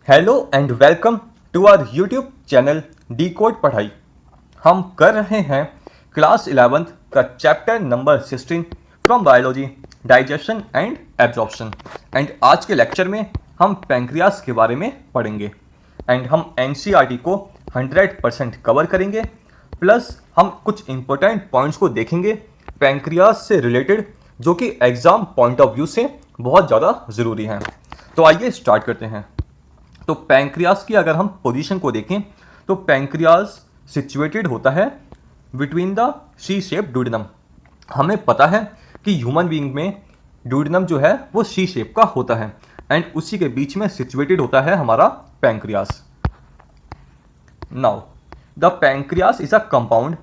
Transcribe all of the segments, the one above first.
Hello and welcome to our YouTube channel decode Padhai. हम कर रहे हैं क्लास 11th का chapter number 16 from biology digestion and absorption. And आज के लेक्चर में हम पैंक्रियास के बारे में पढ़ेंगे एंड हम एनसीईआरटी को 100% कवर करेंगे। प्लस हम कुछ इंपॉर्टेंट पॉइंट्स को देखेंगे पैंक्रियास से रिलेटेड, जो कि एग्जाम पॉइंट ऑफ व्यू से बहुत ज़्यादा ज़रूरी हैं। तो आइए स्टार्ट करते हैं। तो पैंक्रियास की अगर हम पोजीशन को देखें तो पैंक्रियास सिचुएटेड होता है between the C shape duodenum. हमें पता है कि ह्यूमन बीइंग में ड्यूडेनम जो है वो सी शेप का होता है एंड उसी के बीच में सिचुएटेड होता है हमारा pancreas. Now the pancreas is a compound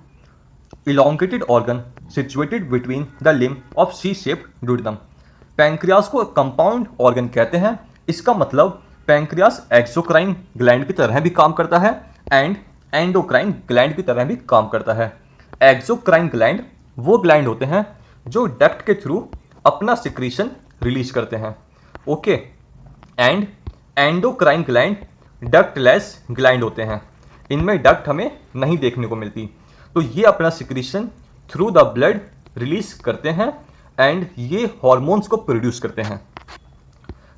elongated organ situated between the limb of C-shaped duodenum। Pancreas को कंपाउंड ऑर्गन कहते हैं। इसका मतलब पैंक्रियास एक्सोक्राइन ग्लैंड की तरह भी काम करता है एंड एंडोक्राइन ग्लैंड की तरह भी काम करता है। एक्सोक्राइन ग्लैंड वो ग्लैंड होते हैं जो डक्ट के थ्रू अपना सिक्रीशन रिलीज करते हैं, okay. And endocrine gland ductless gland होते हैं। इनमें डक्ट हमें नहीं देखने को मिलती, तो ये अपना secretion through the blood release करते हैं एंड ये हॉर्मोन्स को प्रोड्यूस करते हैं।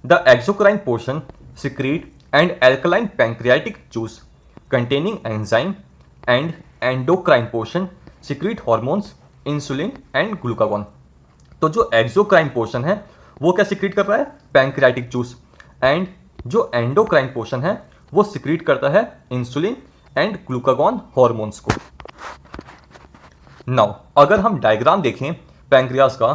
The exocrine portion secrete and alkaline pancreatic juice containing enzyme and endocrine portion secrete hormones insulin and glucagon। तो जो एक्सोक्राइन पोर्शन है वो क्या सिक्रीट कर रहा है? Pancreatic juice. एंड जो एंडोक्राइन पोर्शन है वो सिक्रीट करता है इंसुलिन एंड ग्लूकागॉन हॉर्मोन्स को। नाउ अगर हम डायग्राम देखें पैंक्रियास का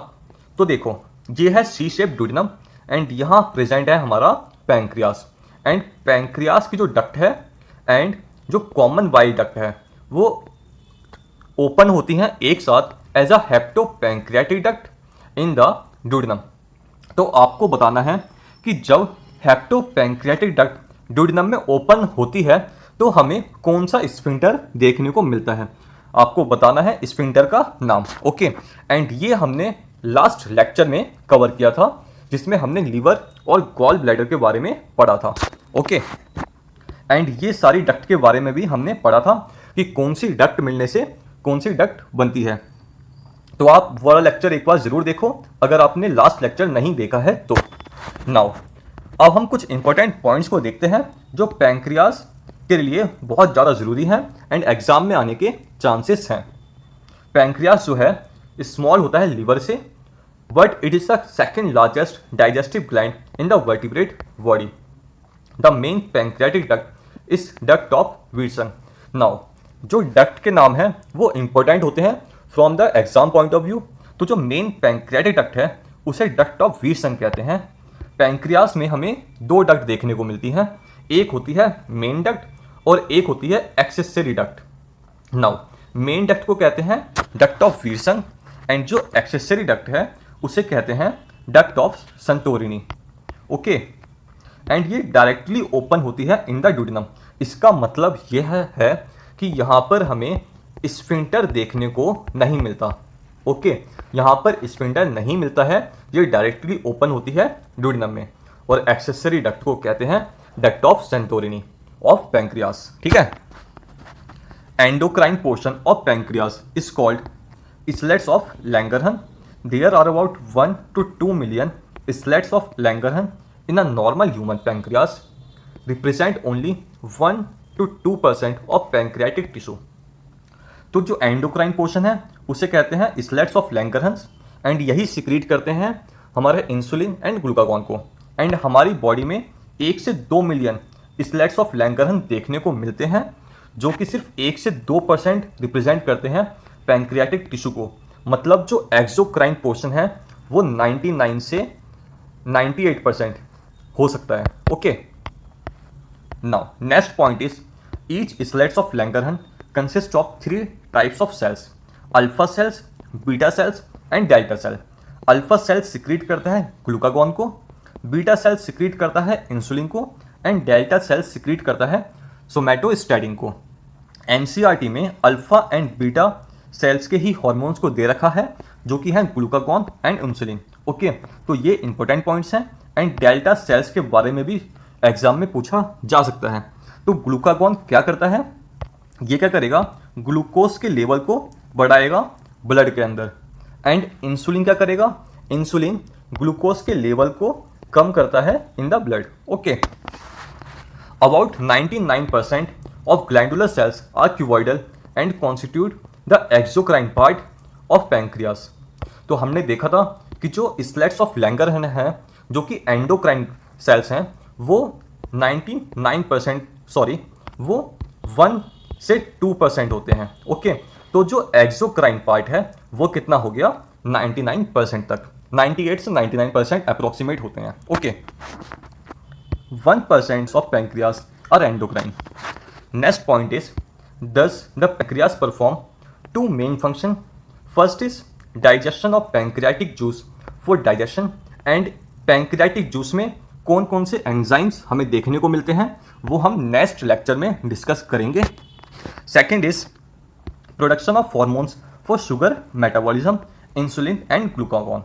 तो देखो ये है सी शेप ड्यूडेनम एंड यहाँ प्रेजेंट है हमारा पैंक्रियास। एंड पैंक्रियास की जो डक्ट है एंड जो कॉमन बाइल डक्ट है वो ओपन होती हैं एक साथ as a hepato pancreatic duct in the duodenum. तो आपको बताना है कि जब हेप्टो पैंक्रियाटिक डक्ट ड्यूडेनम में ओपन होती है तो हमें कौन सा स्फिंक्टर देखने को मिलता है। आपको बताना है स्फिंक्टर का नाम, ओके। एंड ये हमने लास्ट लेक्चर में कवर किया था जिसमें हमने लीवर और गॉल ब्लैडर के बारे में पढ़ा था, ओके। एंड ये सारी डक्ट के बारे में भी हमने पढ़ा था कि कौन सी डक्ट मिलने से कौन सी डक्ट बनती है। तो आप वाला लेक्चर एक बार जरूर देखो अगर आपने लास्ट लेक्चर नहीं देखा है तो। नाउ अब हम कुछ इंपॉर्टेंट पॉइंट्स को देखते हैं जो पैंक्रियास के लिए बहुत ज़्यादा ज़रूरी है एंड एग्जाम में आने के चांसेस हैं। पैंक्रियास जो है स्मॉल होता है लीवर से, but it is the second largest digestive gland in the vertebrate body। The main pancreatic duct is duct of Wilson। Now जो duct के नाम हैं वो important होते हैं from the exam point of view। तो जो main pancreatic duct है उसे duct of Wilson कहते हैं। पैंक्रियास में हमें दो डक्ट देखने को मिलती हैं, एक होती है मेन डक्ट और एक होती है accessory duct. Now main duct को कहते हैं डक्ट ऑफ विल्सन एंड जो एक्सेसरी डक्ट है उसे कहते हैं डक्ट ऑफ संटोरिनी, ओके। एंड ये डायरेक्टली ओपन होती है इन द ड्यूडेनम। इसका मतलब यह है कि यहाँ पर हमें स्फिंक्टर देखने को नहीं मिलता, ओके। यहाँ पर स्फिंक्टर नहीं मिलता है, ये डायरेक्टली ओपन होती है ड्यूडेनम में। और एक्सेसरी डक्ट को कहते हैं duct of Santorini of pancreas, ठीक है। Endocrine portion of pancreas is called islets of Langerhans. There are about 1 to 2 million islets of Langerhans in a normal human pancreas, represent only 1 to 2% of pancreatic tissue। तो जो endocrine portion है उसे कहते हैं इस्लेट्स of Langerhans and यही secrete करते हैं हमारे इंसुलिन एंड ग्लूकागॉन को। एंड हमारी बॉडी में 1 से 2 मिलियन इस्लेट्स ऑफ लैंगरहंस देखने को मिलते हैं जो कि सिर्फ 1 से 2% रिप्रेजेंट करते हैं पैंक्रियाटिक टिश्यू को। मतलब जो एक्सोक्राइन पोर्शन है वो 99 से 98% हो सकता है, okay. Now next point is each islets of Langerhans consist of 3 types of cells, alpha cells, beta cells and delta cell. Alpha cell secrete करता है ग्लूकागॉन को, बीटा सेल सिक्रीट करता है इंसुलिन को एंड डेल्टा सेल सिक्रीट करता है somatostatin को। NCERT में अल्फा एंड बीटा सेल्स के ही हॉर्मोन्स को दे रखा है जो कि हैं ग्लूकागॉन एंड इंसुलिन, ओके। तो ये इंपॉर्टेंट पॉइंट्स हैं एंड डेल्टा सेल्स के बारे में भी एग्जाम में पूछा जा सकता है। तो ग्लूकागॉन क्या करता है, ये क्या करेगा, ग्लूकोज के लेवल को बढ़ाएगा ब्लड के अंदर। एंड इंसुलिन क्या करेगा, इंसुलिन ग्लूकोज के लेवल को कम करता है in the blood. Okay, about 99% of glandular cells are cuboidal and constitute the exocrine part of pancreas. तो हमने देखा था कि जो स्लेट्स ऑफ लैंगर हैं जो कि एंडोक्राइन सेल्स हैं वो 99% सॉरी वो 1 से 2% होते हैं। ओके, तो जो एक्सोक्राइन पार्ट है वो कितना हो गया, 99% तक, 98 से 99% अप्रोक्सीमेट होते हैं। Okay, 1% of pancreas are endocrine. Next point is does the pancreas perform two main function? First is digestion of pancreatic juice for digestion and pancreatic juice में कौन कौन से एंजाइम्स हमें देखने को मिलते हैं वो हम नेक्स्ट लेक्चर में डिस्कस करेंगे। Second is production of hormones for sugar metabolism, insulin and glucagon.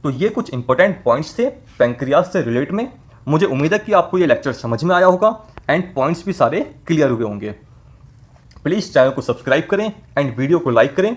तो ये कुछ इंपॉर्टेंट पॉइंट्स थे पैंक्रियास से रिलेट में। मुझे उम्मीद है कि आपको ये लेक्चर समझ में आया होगा एंड पॉइंट्स भी सारे क्लियर हुए होंगे। प्लीज़ चैनल को सब्सक्राइब करें एंड वीडियो को लाइक करें